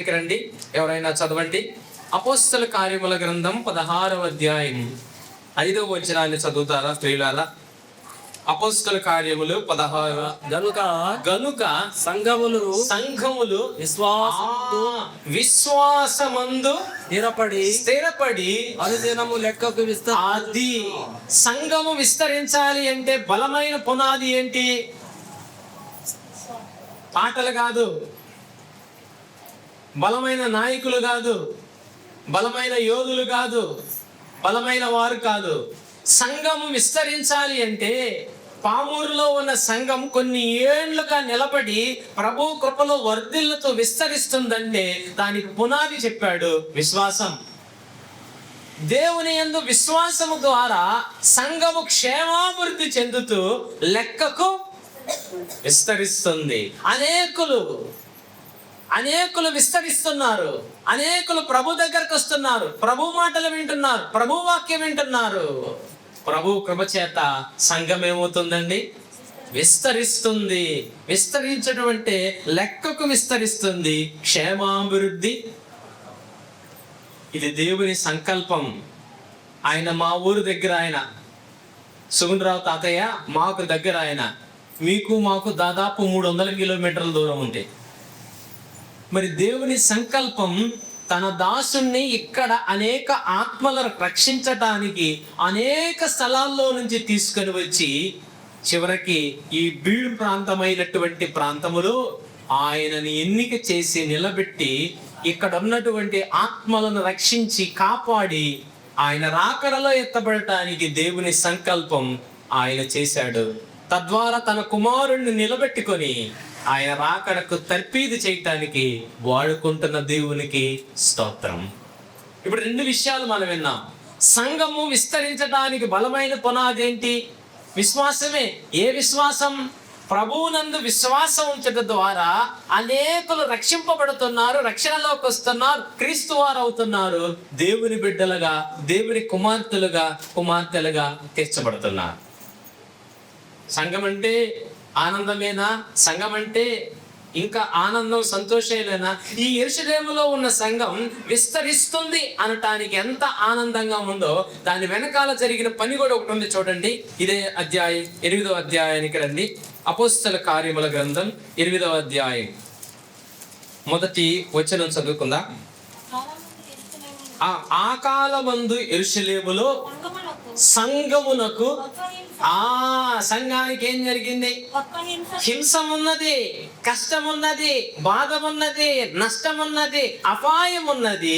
అధ్యాయానికి రండి, ఎవరైనా చదవండి. అపోస్తల కార్యముల గ్రంథం 16వ అధ్యాయం 5వ వచనాన్ని చదువుతారా స్త్రీలారా? అపోస్తల కార్యములు 16. గనుక సంఘములు విశ్వాసమందు స్థిరపడి అనుదినము లెక్కకు అది సంఘము విస్తరించాలి అంటే బలమైన పునాది ఏంటి? పాటలు కాదు, బలమైన నాయకులు కాదు, బలమైన యోధులు కాదు, బలమైన వారు కాదు. సంఘము విస్తరించాలి అంటే పామూరులో ఉన్న సంఘం కొన్ని ఏళ్లుగా నిలబడి ప్రభు కృపలో వర్ధిల్లుతూ విస్తరిస్తుందంటే దానికి పునాది చెప్పాడు విశ్వాసం. దేవుని యందు విశ్వాసము ద్వారా సంఘము క్షేమాభివృద్ధి చెందుతూ లెక్కకు విస్తరిస్తుంది. అనేకులు విస్తరిస్తున్నారు, అనేకులు ప్రభు దగ్గరకు వస్తున్నారు, ప్రభు మాటలు వింటున్నారు, ప్రభు వాక్యం వింటున్నారు. ప్రభు కృప చేత సంఘం ఏమవుతుందండి? విస్తరిస్తుంది. విస్తరించడం అంటే లెక్కకు విస్తరిస్తుంది, క్షేమాభివృద్ధి. ఇది దేవుని సంకల్పం. ఆయన మా ఊరు దగ్గర, ఆయన సుగుణరావు తాతయ్య మాకు దగ్గర, ఆయన మీకు మాకు దాదాపు 300 కిలోమీటర్ల దూరం ఉంటాయి. మరి దేవుని సంకల్పం తన దాసుణ్ణి ఇక్కడ అనేక ఆత్మలను రక్షించటానికి అనేక స్థలాల్లో నుంచి తీసుకొని వచ్చి చివరికి ఈ బీడు ప్రాంతమైనటువంటి ప్రాంతములో ఆయనని ఎన్నిక చేసి నిలబెట్టి ఇక్కడ ఉన్నటువంటి ఆత్మలను రక్షించి కాపాడి ఆయన రాకడలో ఎత్తబడటానికి దేవుని సంకల్పం ఆయన చేశాడు. తద్వారా తన కుమారుణ్ణి నిలబెట్టుకొని ఆయన రాకడకు తర్పీదు చేయటానికి వాడుకుంటున్న దేవునికి స్తోత్రం. ఇప్పుడు 2 విషయాలు మనం విన్నాం. సంఘము విస్తరించడానికి బలమైన పునాది ఏంటి? విశ్వాసమే. ఏ విశ్వాసం? ప్రభువునందు విశ్వాసం ఉంచడం ద్వారా అనేకులు రక్షింపబడుతున్నారు, రక్షణలోకి వస్తున్నారు, క్రీస్తు వారు అవుతున్నారు, దేవుని బిడ్డలుగా, దేవుని కుమార్తెలుగా తీర్చబడుతున్నారు. సంఘం అంటే ఆనందమేనా? సంఘం అంటే ఇంకా ఆనందం, సంతోషమేనా? ఈ యెరూషలేములో ఉన్న సంఘం విస్తరిస్తుంది అనటానికి ఎంత ఆనందంగా ఉందో దాని వెనకాల జరిగిన పని కూడా ఒకటి ఉంది. చూడండి, ఇదే అధ్యాయం 8వ అధ్యాయానికి రండి. అపోస్తల కార్యముల గ్రంథం 8వ అధ్యాయం 1వ వచనం చదువుకుందాం. ఆ కాలమందు యెరూషలేములో సంఘమునకు సంఘానికి ఏం జరిగింది? హింస ఉన్నది, కష్టం ఉన్నది, బాధ ఉన్నది, నష్టం ఉన్నది, అపాయం ఉన్నది.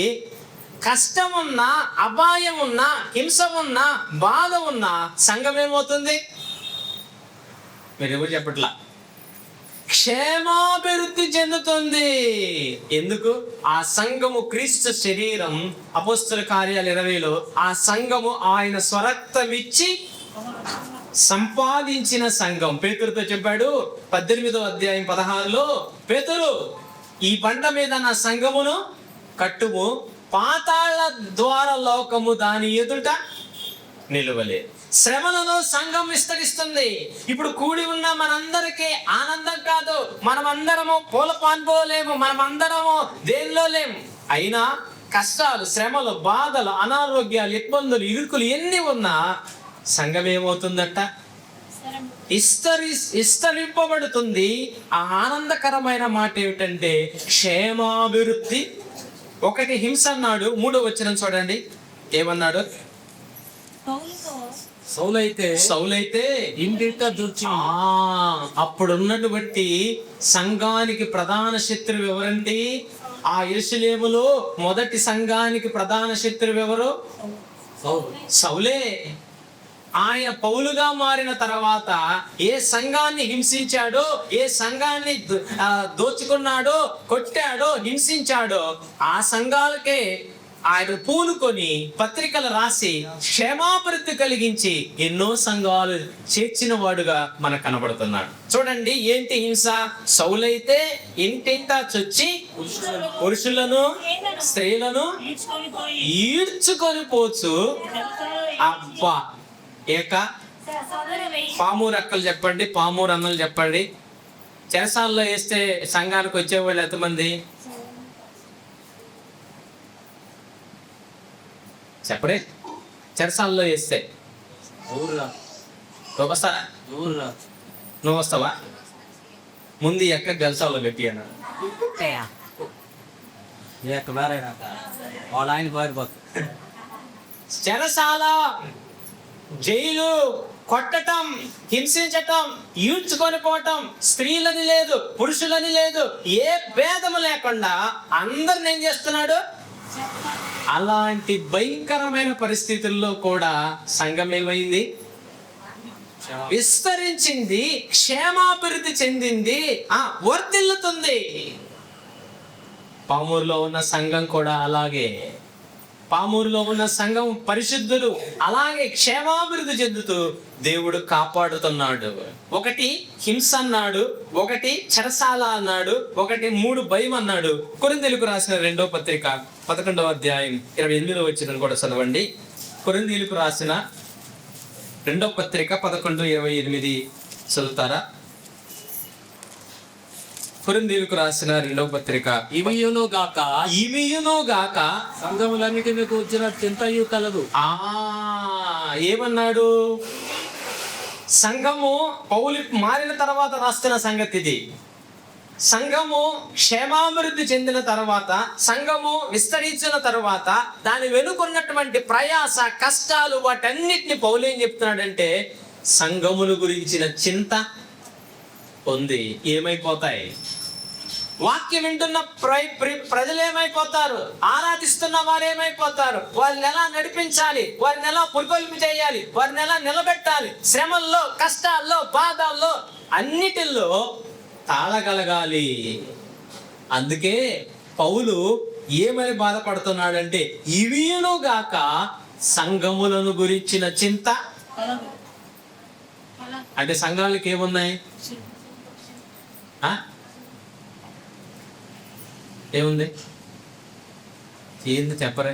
కష్టమున్నా, అపాయం ఉన్నా, హింస ఉన్నా, బాధ ఉన్నా సంఘం ఏమవుతుంది? మీరు ఎవరు చెప్పట్లా? క్షేమాభివృద్ధి చెందుతుంది. ఎందుకు? ఆ సంఘము క్రీస్తు శరీరం. అపోస్తల కార్యాలు 20లో ఆ సంఘము ఆయన స్వరక్తమిచ్చి సంపాదించిన సంఘం. పేతురుతో చెప్పాడు 18వ అధ్యాయం 16లో, పేతురు ఈ బండ మీద నా సంఘమును కట్టుము, పాతాళ ద్వార లోకము దాని ఎదుట నిలువలేదు. శ్రమలలో సంఘం విస్తరిస్తుంది. ఇప్పుడు కూడి ఉన్న మనందరికీ ఆనందం కాదు, మనమందరము పూల పాన్పోలేము, మనమందరము దేనిలో లేము. అయినా కష్టాలు, శ్రమలు, బాధలు, అనారోగ్యాలు, ఇబ్బందులు, ఇరుకులు ఎన్ని ఉన్నా సంఘం ఏమవుతుందట? విస్తరింపబడుతుంది. ఆ ఆనందకరమైన మాట ఏమిటంటే క్షేమాభివృద్ధి. ఒకటి హింస అన్నాడు. 3వ వచనం చూడండి, ఏమన్నాడు? సౌలైతే ఇంటిట దుర్చి. అప్పుడున్నటువంటి సంఘానికి ప్రధాన శత్రువు ఎవరండి? ఆ యెరూషలేములో మొదటి సంఘానికి ప్రధాన శత్రువు ఎవరు? సౌలే. ఆయన పౌలుగా మారిన తర్వాత ఏ సంఘాన్ని హింసించాడో, ఏ సంఘాన్ని దోచుకున్నాడో, కొట్టాడో, హింసించాడో ఆ సంఘాలకే ఆయన పూనుకొని పత్రికలు రాసి క్షేమాభివృద్ధి కలిగించి ఎన్నో సంఘాలు చేర్చిన వాడుగా మనకు కనబడుతున్నాడు. చూడండి, ఏంటి హింస? సౌలైతే ఇంటింటా చొచ్చి పురుషులను స్త్రీలను ఈడ్చుకొని పోచు. అబ్బా! పామూరు అక్కలు చెప్పండి, పామూరు అన్నలు చెప్పండి. చెరసాల్లో వేస్తే సంఘానికి వచ్చేవాళ్ళు ఎంతమంది? చెప్పరే, చెరసాలలో వేస్తే నువ్వు వస్తారా? నువ్వు వస్తావా? ముందు ఎక్క గెలిసాలో పెట్టి అన్న చెరసాల, జైలు, కొట్టటం, హింసించటం, ఈడ్చుకొని పోవటం, స్త్రీలని లేదు, పురుషులని లేదు, ఏ భేదము లేకుండా అందరిని ఏం చేస్తున్నాడు? అలాంటి భయంకరమైన పరిస్థితుల్లో కూడా సంఘం ఏమైంది? విస్తరించింది, క్షేమాభివృద్ధి చెందింది, వర్ధిల్లుతుంది. పామూరులో ఉన్న సంఘం కూడా అలాగే, పామూరులో ఉన్న సంఘం పరిశుద్ధులు అలాగే క్షేమాభివృద్ధి చెందుతూ దేవుడు కాపాడుతున్నాడు. ఒకటి హింస అన్నాడు, ఒకటి చెరసాల అన్నాడు, ఒకటి 3 భయం అన్నాడు. కొరింథీయులకు రాసిన 2వ పత్రిక 11వ అధ్యాయం 28వ వచనం కూడా చదవండి. కొరింథీయులకు రాసిన 2వ పత్రిక 11:28 చదువుతారా? కొరింథీయులకు రాసిన 2వ పత్రిక. ఇవియును గాక సంఘములన్నిటి మీకు వచ్చిన చింతయు కలదు. ఏమన్నాడు? సంఘము పౌలు మారిన తర్వాత రాస్తున్న సంగతి ఇది. సంఘము క్షేమాభివృద్ధి చెందిన తర్వాత, సంఘము విస్తరించిన తర్వాత దాని వెనుకున్నటువంటి ప్రయాస, కష్టాలు, వాటన్నిటిని పౌలు ఏం చెప్తున్నాడంటే సంఘముల గురించిన చింత ఉంది. ఏమైపోతాయి? వాక్యం వింటున్న ప్రజలు ఏమైపోతారు? ఆరాధిస్తున్న వారు ఏమైపోతారు? వారిని ఎలా నడిపించాలి? వారిని ఎలా పురికొల్పి చేయాలి? వారిని ఎలా నిలబెట్టాలి? శ్రమల్లో, కష్టాల్లో, బాధల్లో అన్నిటిల్లో తాళగలగాలి. అందుకే పౌలు ఏమని బాధపడుతున్నాడంటే ఇవియును గాక సంఘములను గురించిన చింత. అంటే సంఘాలకు ఏమున్నాయి? ఏముంది? ఏంది చెప్పరే?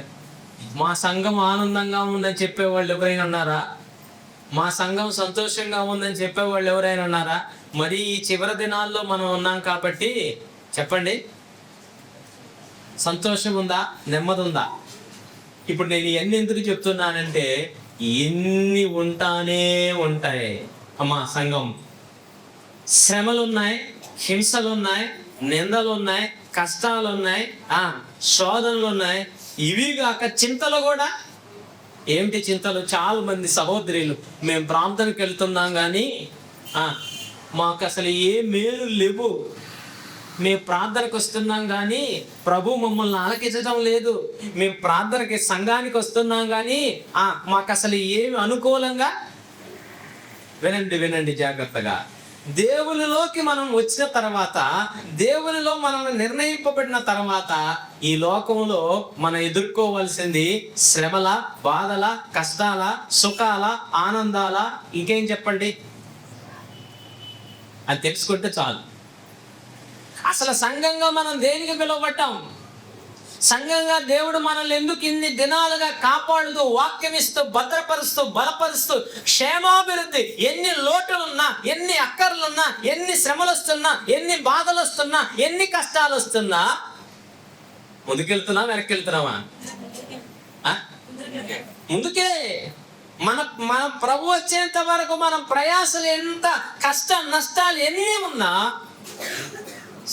మా సంఘం ఆనందంగా ఉందని చెప్పేవాళ్ళు ఎవరైనా ఉన్నారా? మా సంఘం సంతోషంగా ఉందని చెప్పేవాళ్ళు ఎవరైనా ఉన్నారా? మరి ఈ చివరి దినాల్లో మనం ఉన్నాం కాబట్టి చెప్పండి, సంతోషం ఉందా? నెమ్మది ఉందా? ఇప్పుడు నేను ఇవన్నీ ఎందుకు చెప్తున్నానంటే ఎన్ని ఉంటాయి అమ్మా. సంఘం శ్రమలు ఉన్నాయి, హింసలు ఉన్నాయి, నిందలు ఉన్నాయి, కష్టాలు ఉన్నాయి, శోధనలు ఉన్నాయి. ఇవి కాక చింతలు కూడా. ఏమిటి చింతలు? చాలా మంది సహోదరులు మేము ప్రాంతానికి వెళ్తున్నాం కానీ మాకు అసలు ఏ మేలు లేవు. మేము ప్రార్థనకు వస్తున్నాం కానీ ప్రభు మమ్మల్ని ఆలకించడం లేదు. మేము ప్రార్థనకి సంఘానికి వస్తున్నాం కానీ మాకు అసలు ఏమి అనుకూలంగా. వినండి జాగ్రత్తగా. దేవునిలోకి మనం వచ్చిన తర్వాత, దేవునిలో మనం నిర్ణయింపబడిన తర్వాత ఈ లోకంలో మనం ఎదుర్కోవాల్సింది శ్రమల, బాధల, కష్టాల, సుఖాల, ఆనందాల, ఇంకేం చెప్పండి? అది తెలుసుకుంటే చాలు. అసలు సంఘంగా మనం దేనికి పిలువబడ్డాం? సంఘంగా దేవుడు మనల్ని ఎందుకు ఇన్ని దినాలుగా కాపాడుతూ, వాక్యం ఇస్తూ, భద్రపరుస్తూ, బలపరుస్తూ, క్షేమాభివృద్ధి, ఎన్ని లోటులున్నా, ఎన్ని అక్కర్లున్నా, ఎన్ని శ్రమలు వస్తున్నా, ఎన్ని బాధలు వస్తున్నా, ఎన్ని కష్టాలు వస్తున్నా ముందుకెళ్తున్నా వెనక్కి వెళ్తున్నావా? ముందుకే. మన ప్రభు వచ్చేంత వరకు మనం ప్రయాసలు ఎంత కష్ట నష్టాలు ఎన్ని ఉన్నా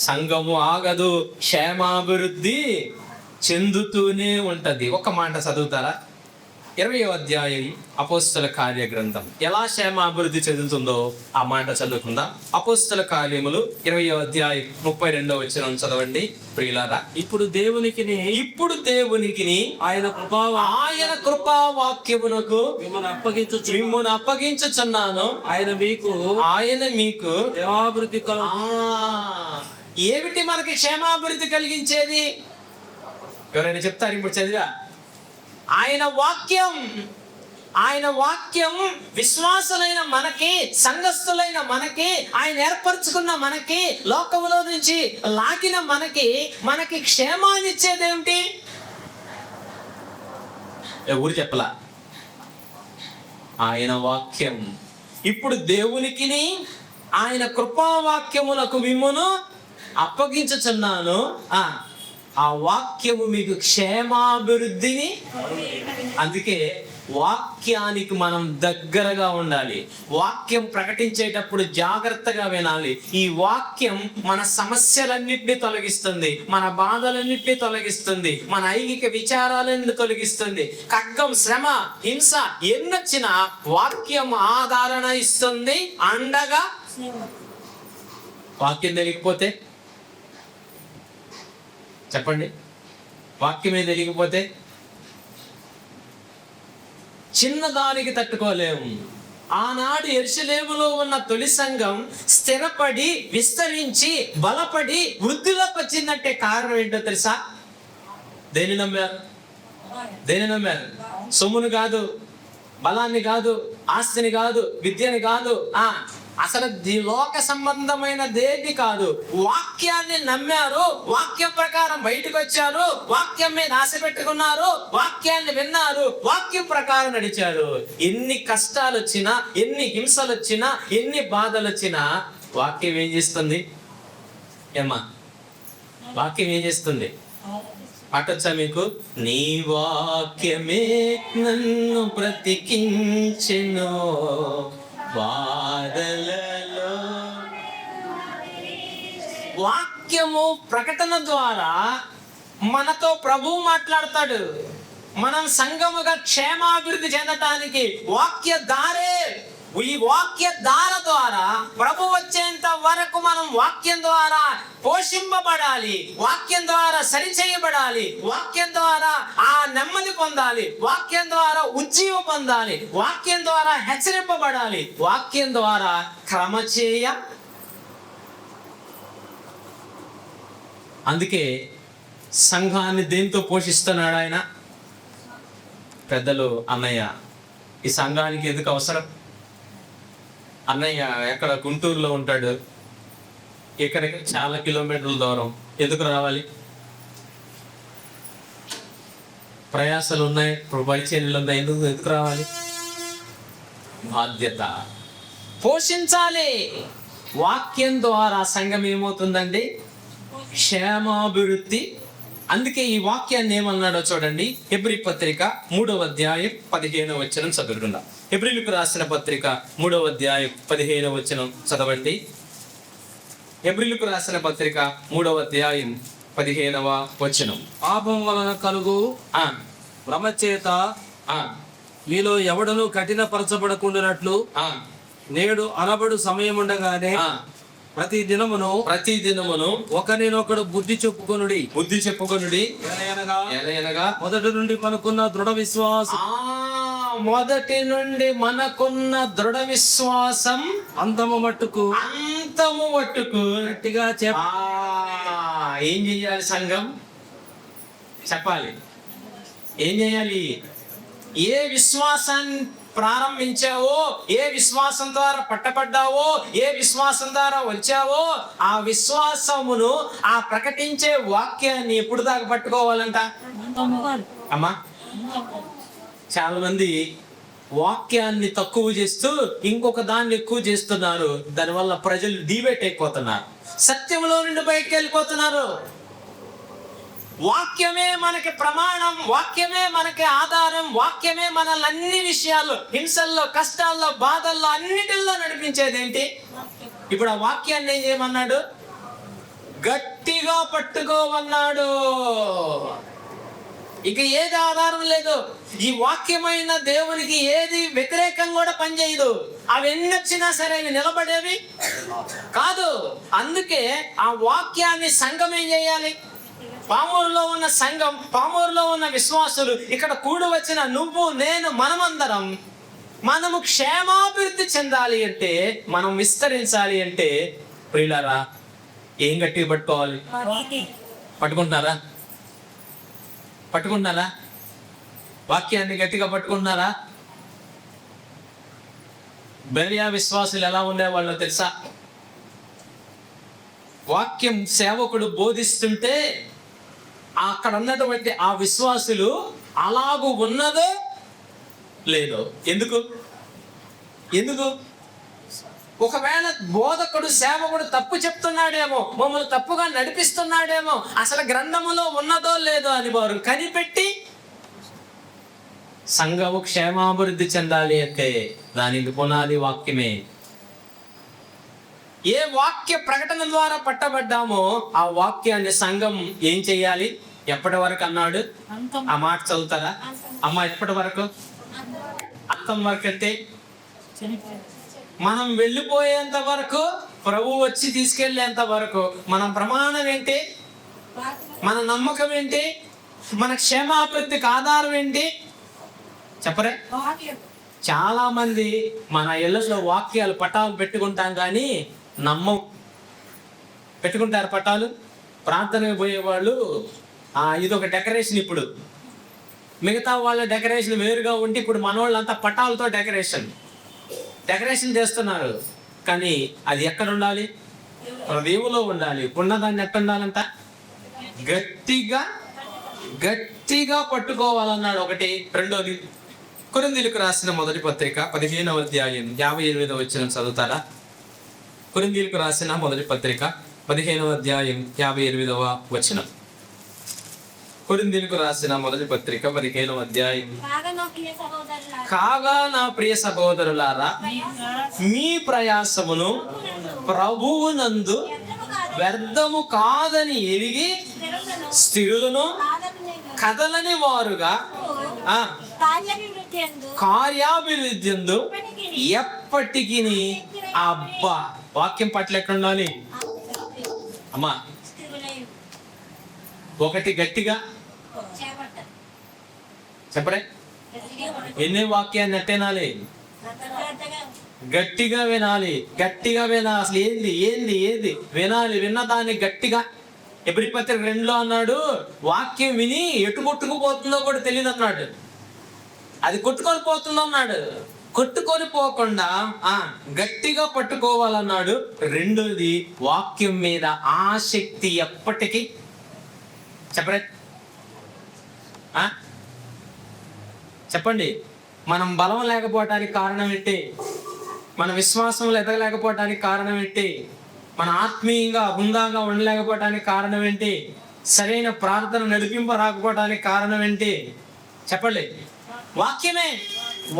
సంఘము ఆగదు, క్షేమాభివృద్ధి చెందుతూనే ఉంటది. ఒక మాట చదువుతారా? 20వ అధ్యాయం అపోస్తల కార్య గ్రంథం ఎలా క్షేమాభివృద్ధి చెందుతుందో ఆ మాట చదువుకుందాం. అపోస్తల కార్యములు 20వ అధ్యాయం 32వ వచనం చదవండి ప్రియులారా. ఇప్పుడు దేవునికి ఆయన కృపావాక్యమునకు మిమ్మల్ని అప్పగించుచున్నాను. ఆయన మీకు క్షేమాభివృద్ధి ఏమిటి మనకి క్షేమాభివృద్ధి కలిగించేది? ఎవరైనా చెప్తారు? ఇప్పుడు చదివా. ఆయన వాక్యం విశ్వాసులైన మనకి, సంఘస్థులైన మనకి, ఆయన ఏర్పరచుకున్న మనకి, లోకములో నుంచి లాగిన మనకి క్షేమాన్ని ఇచ్చేదేమిటి? ఎవరు చెప్పలా? ఆయన వాక్యం. ఇప్పుడు దేవునికిని ఆయన కృపావాక్యములకు మిమ్మును అప్పగించుచున్నాను. ఆ వాక్యము మీకు క్షేమాభివృద్ధిని. అందుకే వాక్యానికి మనం దగ్గరగా ఉండాలి. వాక్యం ప్రకటించేటప్పుడు జాగ్రత్తగా వినాలి. ఈ వాక్యం మన సమస్యలన్నింటినీ తొలగిస్తుంది, మన బాధలన్నింటినీ తొలగిస్తుంది, మన ఐగిక విచారాలన్నీ తొలగిస్తుంది. ఖడ్గం, శ్రమ, హింస ఎన్నొచ్చినా వాక్యం ఆదరణ ఇస్తుంది, అండగా. వాక్యం తెలియకపోతే చెప్పండి, వాక్యమే తెలియకపోతే చిన్నదానికి తట్టుకోలేము. ఆనాడు యెరూషలేములో ఉన్న తొలి సంఘం స్థిరపడి, విస్తరించి, బలపడి, వృద్ధిలోకి వచ్చిందంటే కారణం ఏంటో తెలుసా? దేని నమ్మారు? దేని నమ్మారు? సొమ్మును కాదు, బలాన్ని కాదు, ఆస్తిని కాదు, విద్యని కాదు, అసలు లోక సంబంధమైన దేన్ని కాదు. వాక్యాన్ని నమ్మారు, వాక్యం ప్రకారం బయటకు వచ్చారు, వాక్యం మీద ఆశ పెట్టుకున్నారు, వాక్యాన్ని విన్నారు, వాక్యం ప్రకారం నడిచారు. ఎన్ని కష్టాలు వచ్చినా, ఎన్ని హింసలు వచ్చినా, ఎన్ని బాధలు వచ్చినా వాక్యం ఏం చేస్తుంది? ఏమ్మా, వాక్యం ఏం చేస్తుంది? పాటొచ్చా మీకు? నీ వాక్యమే నన్ను బ్రతికించెను బాధలలో. వాక్యము ప్రకటన ద్వారా మనతో ప్రభువు మాట్లాడతాడు. మనం సంఘముగా క్షేమాభివృద్ధి చెందటానికి ఈ వాక్య ధార ద్వారా ప్రభు వచ్చేంత వరకు మనం వాక్యం ద్వారా పోషింపబడాలి, వాక్యం ద్వారా సరిచేయబడాలి, వాక్యం ద్వారా ఆ నెమ్మది పొందాలి, వాక్యం ద్వారా ఉజ్జీవం పొందాలి, వాక్యం ద్వారా హెచ్చరింపబడాలి, వాక్యం ద్వారా క్రమచేయ. అందుకే సంఘాన్ని దేంతో పోషిస్తున్నాడు ఆయన? పెద్దలు, అన్నయ్య ఈ సంఘానికి ఎందుకు అవసరం? అన్నయ్య ఎక్కడ గుంటూరులో ఉంటాడు, ఇక్కడికి చాలా కిలోమీటర్ల దూరం ఎందుకు రావాలి? ప్రయాసాలు ఉన్నాయి, పరిచర్యలు ఉన్నాయి, ఎందుకు రావాలి? బాధ్యత, పోషించాలి. వాక్యం ద్వారా సంఘం ఏమవుతుందండి? క్షేమాభివృద్ధి. అందుకే ఈ వాక్యాన్ని ఏమన్నాడో చూడండి. హెబ్రీ పత్రిక 3వ అధ్యాయం 15వ వచనం చదువుకుందాం. హెబ్రీలకు రాసిన పత్రిక 3వ అధ్యాయం 15వ వచనం చదవండి. హెబ్రీలకు రాసిన పత్రిక 3వ అధ్యాయం 15వ వచనం. పాపం వలన కలుగు భ్రమ చేత మీలో ఎవడను కఠినపరచబడకుండానట్లు నేడు అనబడు సమయం ఉండగానే ప్రతి దినమును ఒకరినొకడు బుద్ధి చెప్పుకొనుడి. ఎలయనగా మొదటి నుండి మనకున్న దృఢ విశ్వాసం అంతము మట్టుకు గట్టిగా ఏం చెయ్యాలి? సంఘం చెప్పాలి. ఏం చేయాలి? ఏ విశ్వాసాన్ని ప్రారంభించావో, ఏ విశ్వాసం ద్వారా పట్టబడ్డావో, ఏ విశ్వాసం ద్వారా వచ్చావో ఆ విశ్వాసమును, ఆ ప్రకటించే వాక్యాన్ని ఎప్పుడు దాకా పట్టుకోవాలంట? అమ్మా, చాలా మంది వాక్యాన్ని తక్కువ చేస్తూ ఇంకొక దాన్ని ఎక్కువ చేస్తున్నారు. దానివల్ల ప్రజలు డిబేట్ అయిపోతున్నారు, సత్యంలో నుండి బయటకు వెళ్ళిపోతున్నారు. వాక్యమే మనకి ప్రమాణం, వాక్యమే మనకి ఆధారం, వాక్యమే మనల్ని అన్ని విషయాల్లో, హింసల్లో, కష్టాల్లో, బాధల్లో, అన్నిటిల్లో నడిపించేది ఏంటి? ఇప్పుడు ఆ వాక్యాన్ని ఏం చేయమన్నాడు? గట్టిగా పట్టుకోమన్నాడు. ఇక ఏది ఆధారం లేదు. ఈ వాక్యమైన దేవునికి ఏది వ్యతిరేకం కూడా పనిచేయదు. అవి ఎన్ని వచ్చినా సరే అవి నిలబడేవి కాదు. అందుకే ఆ వాక్యాన్ని సంఘం ఏం చేయాలి? పామూరులో ఉన్న సంఘం, పామూరులో ఉన్న విశ్వాసులు, ఇక్కడ కూడి వచ్చిన నువ్వు, నేను, మనము క్షేమాభివృద్ధి చెందాలి అంటే, మనం విస్తరించాలి అంటే, ప్రియులారా ఏం గట్టిగా పట్టుకోవాలి? పట్టుకుంటున్నారా? వాక్యాన్ని గట్టిగా పట్టుకుంటున్నారా? బెరియా విశ్వాసులు ఎలా ఉండేవాళ్ళో తెలుసా? వాక్యం సేవకుడు బోధిస్తుంటే అక్కడ ఉన్నటువంటి ఆ విశ్వాసులు అలాగూ ఉన్నదో లేదో. ఎందుకు ఒకవేళ బోధకుడు సేవకుడు తప్పు చెప్తున్నాడేమో, మమ్మల్ని తప్పుగా నడిపిస్తున్నాడేమో, అసలు గ్రంథములో ఉన్నదో లేదో అని వారు కనిపెట్టి సంఘము క్షేమాభివృద్ధి చెందాలి అంటే దానికి పునాది వాక్యమే. ఏ వాక్య ప్రకటన ద్వారా పట్టబడ్డామో ఆ వాక్యాన్ని సంఘం ఏం చెయ్యాలి? ఎప్పటి వరకు అన్నాడు? ఆ మాట చదువుతారా అమ్మ? ఎప్పటి వరకు? అంతం వరకు అంటే మనం వెళ్ళిపోయేంత వరకు, ప్రభు వచ్చి తీసుకెళ్లేంత వరకు. మన ప్రమాణం ఏంటి? మన నమ్మకం ఏంటి? మన క్షేమాభివృద్ధికి ఆధారం ఏంటి చెప్పరే? చాలా మంది మన ఇళ్ళలో వాక్యాలు పటాలు పెట్టుకుంటాం కానీ నమ్మం. పెట్టుకుంటారు పటాలు. ప్రార్థనకు పోయేవాళ్ళు ఇదొక డెకరేషన్. ఇప్పుడు మిగతా వాళ్ళ డెకరేషన్ వేరుగా ఉంటే ఇప్పుడు మన వాళ్ళంతా పటాలతో డెకరేషన్ చేస్తున్నారు. కానీ అది ఎక్కడ ఉండాలి? హృదయంలో ఉండాలి. ఉన్నదాన్ని ఎక్కడ ఉండాలంట? గట్టిగా పట్టుకోవాలన్నాడు. ఒకటి. రెండోది కొరింథీయులకు రాసిన మొదటి పత్రిక 15వ అధ్యాయం 58వ వచనం చదువుతారా? కొరింథీయులకు రాసిన మొదటి పత్రిక 15వ అధ్యాయం 58వ వచనం. కొరింథీయులకు రాసిన మొదటి పత్రిక 15వ అధ్యాయం. కాగా నా ప్రియ సహోదరులారా, మీ ప్రయాసమును ప్రభువునందు వ్యర్థము కాదని ఎరిగి స్థిరులను కదలని వారుగా కార్యాభివృద్ధి ఎప్పటికీ. అబ్బా, వాక్యం పట్ల ఎక్కడ ఉండాలి అమ్మా? ఒకటి గట్టిగా చెప్పడే. ఎన్ని వాక్యాన్ని ఎట్టేనాలి? గట్టిగా వినాలి. అసలు ఏంది వినాలి. విన్నదాన్ని గట్టిగా. ఎబ్రీ పత్రిక 2లో అన్నాడు, వాక్యం విని ఎటు కొట్టుకుపోతుందో కూడా తెలియదు అన్నాడు. అది కొట్టుకొని పోతుందో అన్నాడు. కొట్టుకొని పోకుండా గట్టిగా పట్టుకోవాలన్నాడు. రెండోది, వాక్యం మీద ఆసక్తి ఎప్పటికీ. చెప్పరే? చెప్పండి. మనం బలం లేకపోవటానికి కారణం ఏంటి? మన విశ్వాసంలో ఎదగలేకపోవటానికి కారణం ఏంటి? మన ఆత్మీయంగా హుందాగా ఉండలేకపోవటానికి కారణం ఏంటి? సరైన ప్రార్థన నడిపింప రాకపోవటానికి కారణం ఏంటి? చెప్పండి. వాక్యమే.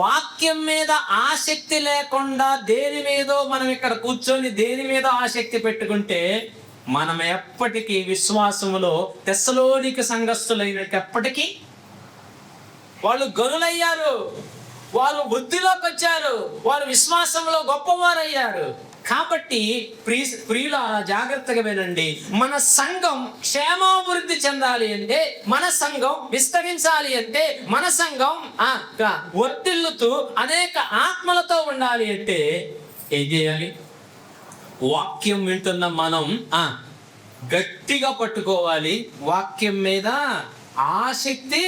వాక్యం మీద ఆసక్తి లేకుండా దేని మీదో మనం ఇక్కడ కూర్చొని దేని మీద ఆసక్తి పెట్టుకుంటే మనం ఎప్పటికీ విశ్వాసములో తెస్సలోనిక సంఘస్థులైనట్టు ఎప్పటికీ వాళ్ళు గనులయ్యారు. వారు వృద్ధిలోకి వచ్చారు. వారు విశ్వాసంలో గొప్పవారయ్యారు. కాబట్టి ప్రియులారా, జాగ్రత్తగా వినండి. మన సంఘం క్షేమాభివృద్ధి చెందాలి అంటే, మన సంఘం విస్తరించాలి అంటే, మన సంఘం వర్ధిల్లుతూ అనేక ఆత్మలతో ఉండాలి అంటే ఏం చేయాలి? వాక్యం వింటున్న మనం గట్టిగా పట్టుకోవాలి. వాక్యం మీద ఆసక్తి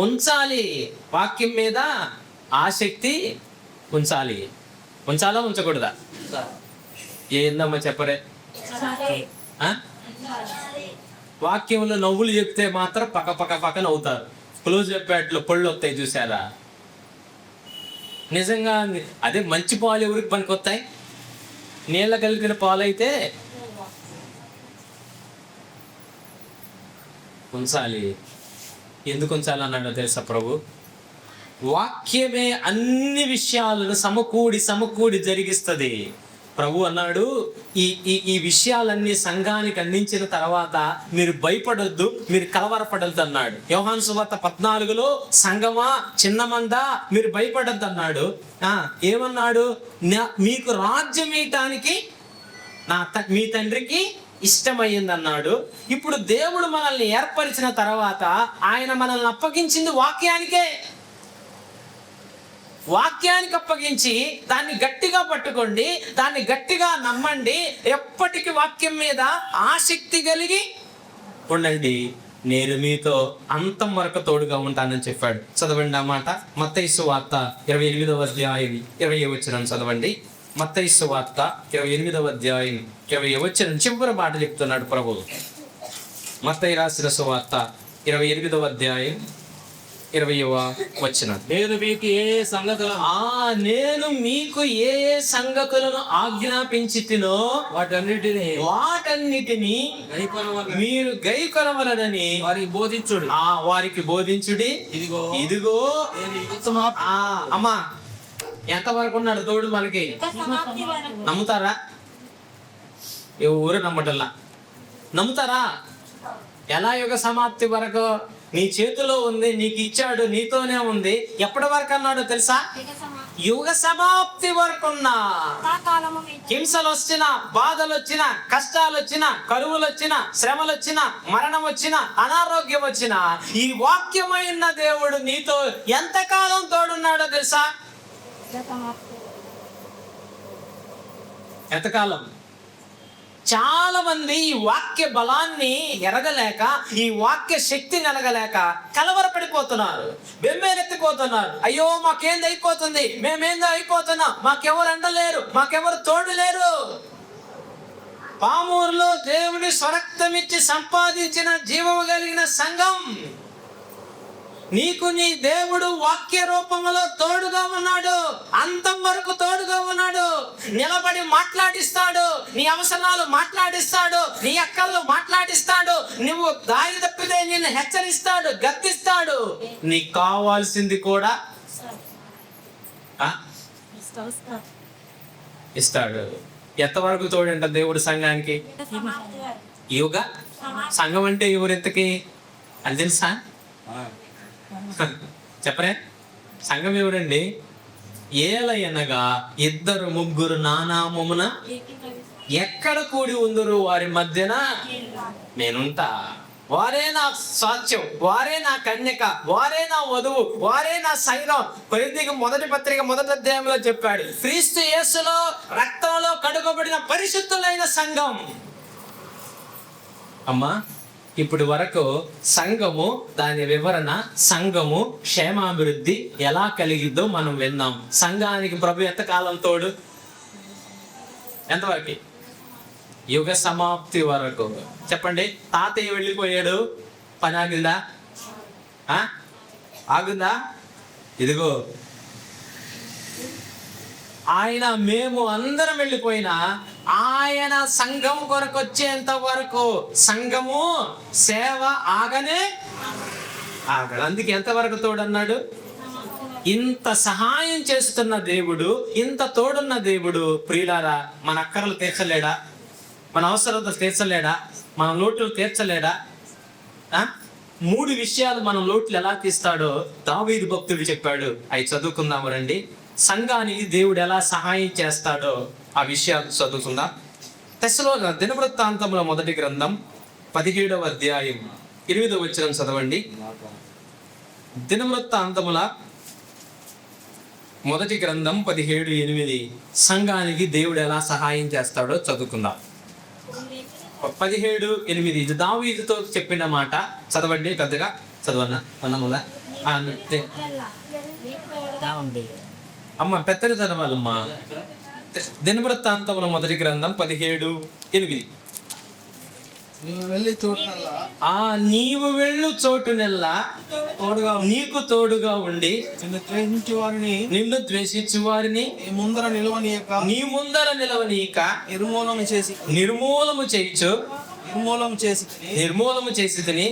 ఉంచాలి. వాక్యం మీద ఆసక్తి ఉంచాలి. ఉంచాలా ఉంచకూడదా? ఏందమ్మా చెప్పరే? వాక్యంలో నవ్వులు చెప్తే మాత్రం పక్క నవ్వుతారు. క్లోజ్ చెప్పేట్లో పళ్ళు వస్తాయి చూసారా? నిజంగా అదే మంచి పాలు ఎవరికి పనికొస్తాయి? నీళ్ళ కలిపిన పాలు అయితే ఉంచాలి. ఎందుకు ఉంచాలన్నాడో తెలుసా ప్రభు? వాక్యమే అన్ని విషయాలను సమకూడి జరిగిస్తుంది. ప్రభు అన్నాడు, ఈ విషయాలన్నీ సంఘానికి అందించిన తర్వాత మీరు భయపడొద్దు, మీరు కలవరపడొద్దు అన్నాడు. యోహాను సువార్త 14లో సంఘమా చిన్నమందా మీరు భయపడొద్దు అన్నాడు. ఏమన్నాడు? మీకు రాజ్యం ఇవ్వటానికి మీ తండ్రికి ఇష్టమయ్యింది అన్నాడు. ఇప్పుడు దేవుడు మనల్ని ఏర్పరిచిన తర్వాత ఆయన మనల్ని అప్పగించింది వాక్యానికి అప్పగించి దాన్ని గట్టిగా పట్టుకోండి, దాన్ని గట్టిగా నమ్మండి, ఎప్పటికీ వాక్యం మీద ఆసక్తి కలిగి ఉండండి. నేను మీతో అంతం వరకు తోడుగా ఉంటానని చెప్పాడు. చదవండి ఆ మాట. మత్తయి సువార్త 28వ అధ్యాయం 20వ వచనం చదవండి. మత్తయి సువార్త 28వ అధ్యాయం 20వ వచనం చివరి మాట చెప్తున్నాడు ప్రభు. మత్తయి రాసిన సువార్త 28వ అధ్యాయం 20వ వచనం. నేను మీకు ఏ ఏ సంగతులను నేను మీకు ఏ ఏ సంగతులను ఆజ్ఞాపించితినో వాటన్నిటిని గైకొనవలెను. మీరు గైకొనవలెనని వారికి బోధించుడు. వారికి బోధించుడి. ఇదిగో ఇదిగో నేను యుగ సమాప్తి అమ్మా ఎంతవరకు ఉన్నాడు తోడు మనకి? నమ్ముతారా? ఎవరు నమ్మటల్లా. నమ్ముతారా? ఎలా యుగ సమాప్తి వరకు? నీ చేతిలో ఉంది, నీకు ఇచ్చాడు, నీతోనే ఉంది. ఎప్పటి వరకు అన్నాడో తెలుసా? యుగ సమాప్తి వరకు ఉన్నా. హింసలు వచ్చినా, బాధలు వచ్చినా, కష్టాలు వచ్చినా, కరువులు వచ్చినా, శ్రమలు వచ్చినా, మరణం వచ్చినా, అనారోగ్యం వచ్చినా, ఈ వాక్యమైన దేవుడు నీతో ఎంతకాలం తోడున్నాడో తెలుసా? ఎంతకాలం? చాలా మంది ఈ వాక్య బలాన్ని ఎరగలేక, ఈ వాక్య శక్తిని ఎరగలేక కలవరపడిపోతున్నారు, బెమ్మేలెత్తిపోతున్నారు. అయ్యో మాకేంది అయిపోతుంది, మేమేందో అయిపోతున్నాం, మాకెవరు అండలేరు, మాకెవరు తోడు లేరు. పామూరులో దేవుని స్వరక్తమిచ్చి సంపాదించిన జీవము కలిగిన సంఘం, నీకు నీ దేవుడు వాక్య రూపంలో తోడుగా ఉన్నాడు. అంతం వరకు తోడుగా ఉన్నాడు. నిలబడి మాట్లాడిస్తాడు, నీ అవసరాలు మాట్లాడిస్తాడు, నీ అక్కలు మాట్లాడిస్తాడు. నువ్వు దారి తప్పితే నిన్ను హెచ్చరిస్తాడు, గద్దిస్తాడు. నీకు కావాల్సింది కూడా ఇస్తాడు. ఎంతవరకు తోడంట దేవుడు సంఘానికి? యుగ సంఘం అంటే ఎవరెంతకి అని తెలుసా? చెప్పరే? సంఘం ఎవరండి? ఏలయనగా ఇద్దరు ముగ్గురు నానామమున ఎక్కడ కూడి ఉందరు వారి మధ్యన నేనుంటా. వారే నా సాక్ష్యం, వారే నా కన్యక, వారే నా వధువు, వారే నా సైన్యం. కొరింథీయులకు మొదటి పత్రిక మొదటి అధ్యాయంలో చెప్పాడు, క్రీస్తు యేసులో రక్తంలో కడుగబడిన పరిశుద్ధులైన సంఘం. అమ్మా, ఇప్పటి వరకు సంఘము, దాని వివరణ, సంఘము క్షేమాభివృద్ధి ఎలా కలిగిద్దో మనం విన్నాం. సంఘానికి ప్రభు ఎంతకాలం తోడు? ఎంతవరకు? యుగ సమాప్తి వరకు. చెప్పండి, తాతయ్య వెళ్ళిపోయాడు, పని ఆగిందా? ఆగుందా? ఇదిగో ఆయన, మేము అందరం వెళ్ళిపోయినా ఆయన సంఘం కొరకు వచ్చేంత వరకు సంఘము సేవ ఆగనే ఆగదు. అందుకే ఎంతవరకు తోడన్నాడు? ఇంత సహాయం చేస్తున్న దేవుడు, ఇంత తోడున్న దేవుడు, ప్రియులారా, మన అక్కరలు తీర్చలేడా? మన అవసరాలు తీర్చలేడా? మన లోటులు తీర్చలేడా? 3 విషయాలు మనం లోట్లు ఎలా తీస్తాడో దావీదు భక్తుడు చెప్పాడు. అవి చదువుకుందాము రండి. సంఘానికి దేవుడు ఎలా సహాయం చేస్తాడో ఆ విషయాలు చదువుకుందాం. దినవృత్తాంతముల మొదటి గ్రంథం 17వ అధ్యాయం 8వ వచనం చదవండి. దినవృత్తాంతముల మొదటి గ్రంథం 17:8 సంఘానికి దేవుడు ఎలా సహాయం చేస్తాడో చదువుకుందాం. 17:8 ఇది దావీదుతో చెప్పిన మాట. చదవండి, పెద్దగా చదవన్నా అమ్మ, పెద్దగా చదవాలమ్మా. దినవృత్తాంతముల మొదటి గ్రంథం 17:8 నీవు వెళ్ళు చోటునెల్లా నీకు తోడుగా ఉండి నిన్ను ద్వేషించు వారిని నీ ముందర నిలవనీయక నిర్మూలము చేసి తిని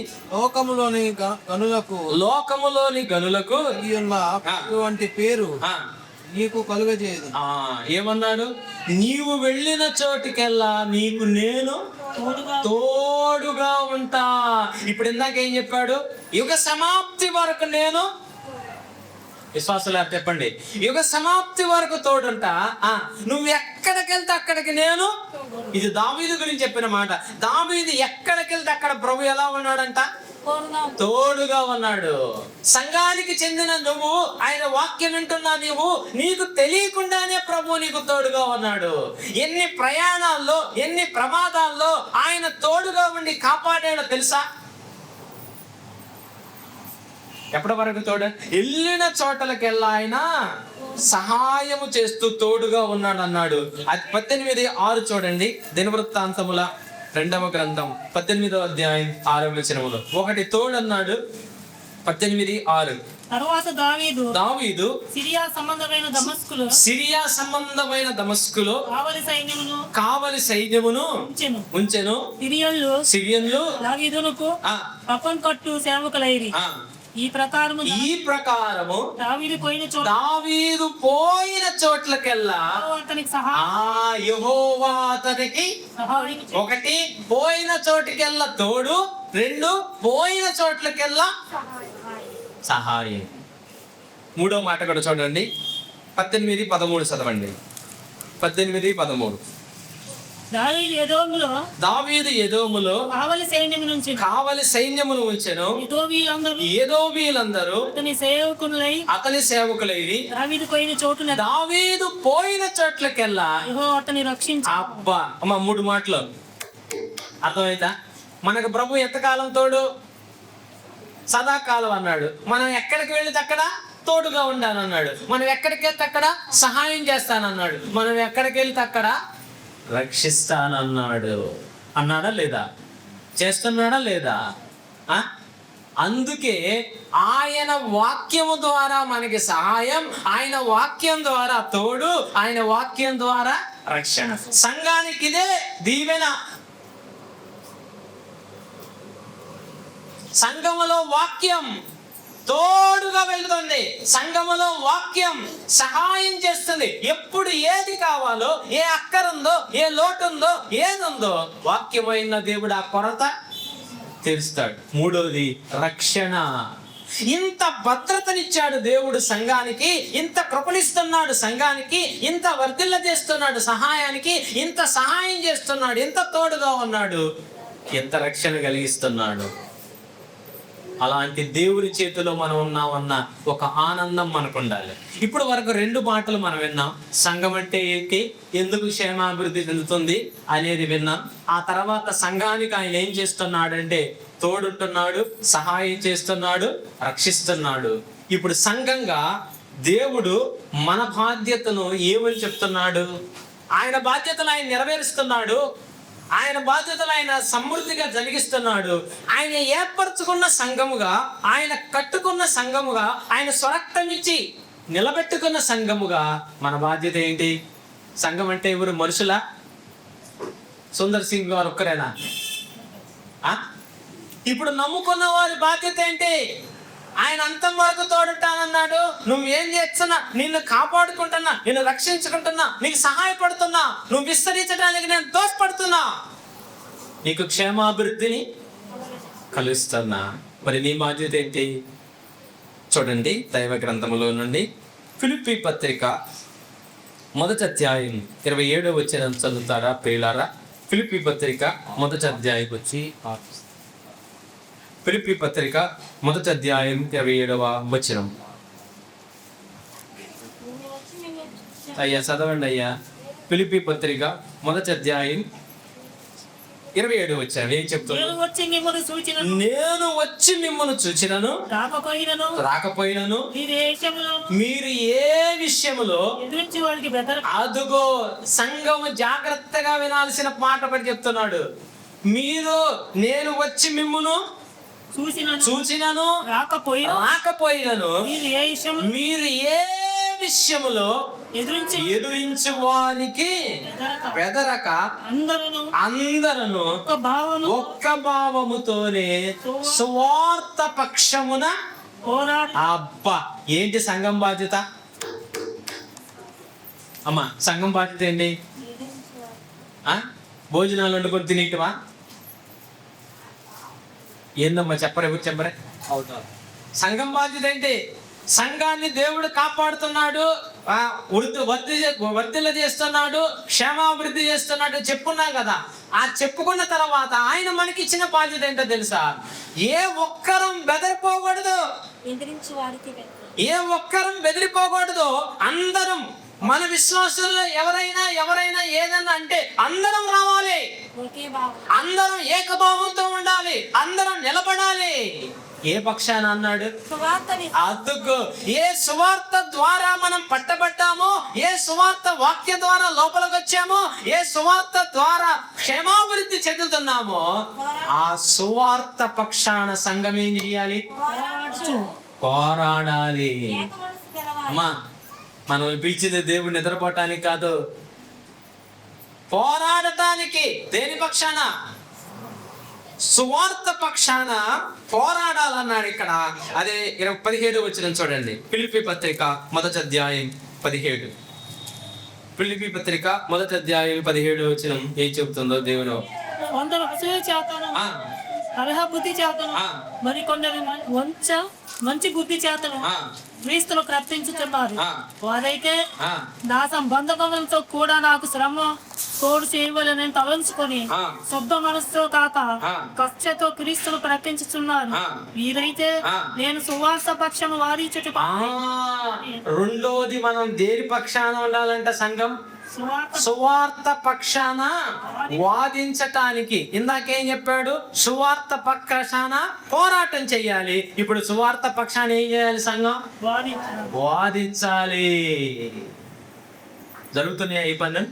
లోకములోని గనులకు వంటి పేరు నీకు కలుగజేయదు. ఏమన్నాడు? నీవు వెళ్ళిన చోటుకెల్లా నీకు నేను తోడుగా ఉంటా. ఇప్పుడు ఇందాక ఏం చెప్పాడు? యుగ సమాప్తి వరకు నేను, విశ్వాసులు చెప్పండి, యుగ సమాప్తి వరకు తోడుంటా. నువ్వు ఎక్కడికి వెళ్తే అక్కడికి నేను. ఇది దావీదు గురించి చెప్పిన మాట. దావీదు ఎక్కడికి వెళ్తే అక్కడ ప్రభు ఎలా ఉన్నాడంట? తోడుగా ఉన్నాడు. సంఘానికి చెందిన నువ్వు, ఆయన వాక్యం వింటున్నా నీకు తెలియకుండానే ప్రభు నీకు తోడుగా ఉన్నాడు. ఎన్ని ప్రయాణాల్లో, ఎన్ని ప్రమాదాల్లో ఆయన తోడుగా ఉండి కాపాడాడో తెలుసా? ఎప్పటి వరకు తోడు? వెళ్ళిన చోటలకెల్లా ఆయన సహాయము చేస్తూ తోడుగా ఉన్నాడు అన్నాడు. 18:6 చూడండి. 18:6. తరువాత దావీదు సిరియా సంబంధమైన దమస్కులో కావలి సైన్యమును ఉంచెను. సిరియన్లు దావీదునకు ఆ, కప్పం కట్టు సేవకులైరి. ఆ, ఈ ప్రకారము ఈ ప్రకారము దావీదు పోయిన చోట దావీదు పోయిన చోట్లకెల్లా అతనికి యెహోవా అతనికి సహాయం 1 పోయిన చోటికెల్లా తోడు, 2 పోయిన చోట్లకెల్లా సహాయం. 3వ మాట కూడా చూడండి. 18:13 చదవండి. 18:13. దావీదు ఎదోములో కావలి సైన్యమును ఉంచెను. ఎదోమీయులందరూ అతని సేవకులై దావీదు పోయిన చోట్లకెల్లా అతని రక్షించి. అబ్బా అమ్మ 3 మాటలు అర్థమైందా? మనకు ప్రభు ఎంతకాలం తోడు? సదాకాలం అన్నాడు. మనం ఎక్కడికి వెళితే అక్కడ తోడుగా ఉండాలన్నాడు. మనం ఎక్కడికి వెళ్తే అక్కడ సహాయం చేస్తానన్నాడు. మనం ఎక్కడికి వెళ్తే అక్కడ రక్షిస్తానన్నాడు. అన్నాడా లేదా? చేస్తున్నాడా లేదా? అందుకే ఆయన వాక్యము ద్వారా మనకి సహాయం, ఆయన వాక్యం ద్వారా తోడు, ఆయన వాక్యం ద్వారా రక్షణ. సంఘానికి ఇదే దీవెన. సంఘములో వాక్యం తోడుగా వెళ్తుంది. సంఘములో వాక్యం సహాయం చేస్తుంది. ఎప్పుడు ఏది కావాలో, ఏ అక్కరుందో, ఏ లోటుందో, ఏదుందో వాక్యమైన దేవుడు ఆ కొరత తీరుస్తాడు. 3వది రక్షణ. ఇంత భద్రతనిచ్చాడు దేవుడు సంఘానికి, ఇంత కృపణిస్తున్నాడు సంఘానికి, ఇంత వర్ధిల్ల చేస్తున్నాడు సహాయానికి, ఇంత సహాయం చేస్తున్నాడు, ఇంత తోడుగా ఉన్నాడు, ఎంత రక్షణ కలిగిస్తున్నాడు. అలాంటి దేవుడి చేతిలో మనం ఉన్నామన్న ఒక ఆనందం మనకు ఉండాలి. ఇప్పుడు వరకు 2 మాటలు మనం విన్నాం. సంఘం అంటే ఏంటి, ఎందుకు క్షేమాభివృద్ధి చెందుతుంది అనేది విన్నాం. ఆ తర్వాత సంఘానికి ఆయన ఏం చేస్తున్నాడంటే తోడుంటున్నాడు, సహాయం చేస్తున్నాడు, రక్షిస్తున్నాడు. ఇప్పుడు సంఘంగా దేవుడు మన బాధ్యతను ఏమని చెప్తున్నాడు? ఆయన బాధ్యతలు ఆయన నెరవేరుస్తున్నాడు. ఆయన బాధ్యతలు ఆయన సమృద్ధిగా జరిగిస్తున్నాడు. ఆయన ఏర్పరచుకున్న సంఘముగా, ఆయన కట్టుకున్న సంఘముగా, ఆయన స్వరక్తం ఇచ్చి నిలబెట్టుకున్న సంఘముగా మన బాధ్యత ఏంటి? సంఘం అంటే ఎవరు? మనుషులా? సుందర్ సింగ్ గారు ఒక్కరేనా? ఇప్పుడు నమ్ముకున్న వారి బాధ్యత ఏంటి? ఆయన అంతం వరకు తోడుంటానన్నాడు. నువ్వు ఏం చేస్తున్నా? నిన్ను కాపాడుకుంటున్నా, నిన్ను రక్షించుకుంటున్నా, నీకు సహాయపడుతున్నా, నువ్వు విస్తరించడానికి నేను తోడ్పడుతున్నా, నీకు క్షేమాభివృద్ధిని కలుస్తున్నా. మరి నీ బాధ్యత ఏంటి? చూడండి దైవ గ్రంథములో నుండి ఫిలిప్పీ పత్రిక 1వ అధ్యాయం 27వ వచనం చదువుతారా ప్రియులారా? ఫిలిప్పీ పత్రిక 1వ అధ్యాయం వచ్చి ఫిలిప్పీ పత్రిక 1వ అధ్యాయం 27వ వచనం. అయ్యా చదవండి అయ్యా. ఫిలిప్పీ పత్రిక 1వ అధ్యాయం 27వ వచనం ఏం చెప్తున్నాడు? నేను వచ్చి మిమ్మల్ని చూచినను రాకపోయినను మీరు ఏ విషయములో అదుగో. సంఘము జాగ్రత్తగా వినాల్సిన మాట పడి చెప్తున్నాడు. నేను వచ్చి మిమ్మును చూచినను రాకపోయినను మీరు ఏ విషయములో ఎదురించు వారికి బెదరక అందరూ ఒక్క భావముతోనే స్వార్థ పక్షమున అబ్బా. ఏంటి సంఘం బాధ్యత? అమ్మా సంఘం బాధ్యత ఏంటి? భోజనాలు వండుకొని తినేటివా? ఏందమ్మా చెప్పరు? ఎవరు చెప్పరే? సంఘం బాధ్యత ఏంటి? సంఘాన్ని దేవుడు కాపాడుతున్నాడు, వర్ధిల్ల చేస్తున్నాడు, క్షేమాభివృద్ధి చేస్తున్నాడు చెప్పుకున్నాం కదా. ఆ చెప్పుకున్న తర్వాత ఆయన మనకి ఇచ్చిన బాధ్యత ఏంటో తెలుసా? ఏ ఒక్కరం బెదిరిపోకూడదు, ఏ ఒక్కరం బెదిరిపోకూడదు. అందరం మన విశ్వాసంలో ఎవరైనా ఏదన్నా అంటే అందరం రావాలి, అందరం ఏకభావంతో ఉండాలి, అందరం నిలబడాలి. ఏ పక్షాన అన్నాడు? సువార్తని అదుకు ఏ సువార్త ద్వారా మనం పట్టబడ్డామో, ఏ సువార్త వాక్య ద్వారా లోపలికి వచ్చామో, ఏ సువార్త ద్వారా క్షేమాభివృద్ధి చెందుతున్నామో, ఆ సువార్త పక్షాన సంఘం ఏం చేయాలి? పోరాడాలి. అమ్మా, మనం పిలిచింది దేవుడు నిద్రపోవటానికి కాదు, పోరాడటానికి. దేని పక్షాన? సువార్త పక్షాన పోరాడాలన్నాడు ఇక్కడ. అదే 17 వచనం చూడండి. ఫిలిప్పీ పత్రిక 1వ అధ్యాయం 17. ఫిలిప్పీ పత్రిక 1వ అధ్యాయం 17 వచనం ఏం చెబుతుందో దేవుడు. కొందరు అసూయ చేతను, ఆ, కలహ బుద్ధి చేతను, ఆ, మరి కొందరు మంచి బుద్ధి చేతను ఆ, క్రీస్తును ప్రకటించుతున్నారు. ఆ, వారైతే ఆ, నా సంబంధములతో కూడా నాకు శ్రమ తోడు చేయవలని తలంచుకొని ఆ. శుద్ధ మనసుతో కాక ఆ. కక్షతో క్రీస్తును ప్రకటించుతున్నారు. ఆ. వీరైతే ఆ. నేను సువార్త పక్షము వారించుట ఆ. రెండోది మనం దేని పక్షాన ఉండాలంట సంఘం? సువార్త పక్షాన వాదించటానికి. ఇందాకేం చెప్పాడు? సువార్త పక్షాన పోరాటం చెయ్యాలి. ఇప్పుడు సువార్త పక్షాన ఏం చేయాలి సంఘం? వాదించాలి. జరుగుతున్నాయా ఈ పనులు?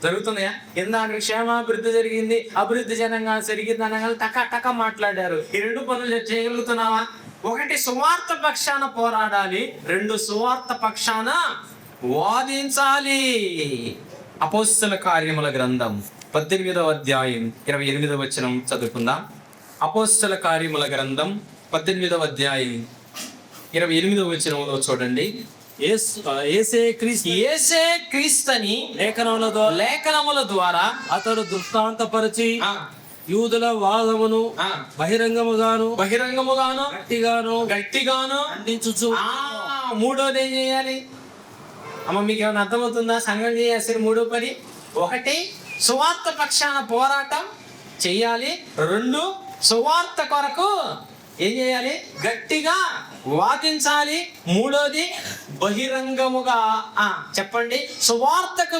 జరుగుతున్నాయా? ఇందాక క్షేమాభివృద్ధి జరిగింది, అభివృద్ధి జనంగా జరిగింది అనగా టక మాట్లాడారు. ఈ 2 పనులు చేయగలుగుతున్నావా? 1 సువార్త పక్షాన పోరాడాలి, 2 సువార్త పక్షాన వాదించాలి. అపోస్తల కార్యముల గ్రంథం 18వ అధ్యాయం 28వ వచనం చదువుకుందాం. అపోస్తల కార్యముల గ్రంథం 18వ అధ్యాయం 28వ వచనంలో చూడండి. ఏసే క్రీస్తని లేఖనముల ద్వారా అతడు దృష్టాంతపరిచి ఆ, యూదుల వాదమును ఆ, బహిరంగముగాను గట్టిగాను ఖండించుచు. మూడోది ఏం చేయాలి? అమ్మ, మీకు ఏమైనా అర్థమవుతుందా? సంఘం చేయాల్సిన 3వ పని. 1 సువార్త పక్షాన పోరాటం చెయ్యాలి. 2 సువార్త కొరకు ఏం చేయాలి? గట్టిగా వాదించాలి. 3వది బహిరంగముగా చెప్పండి. సువార్తకు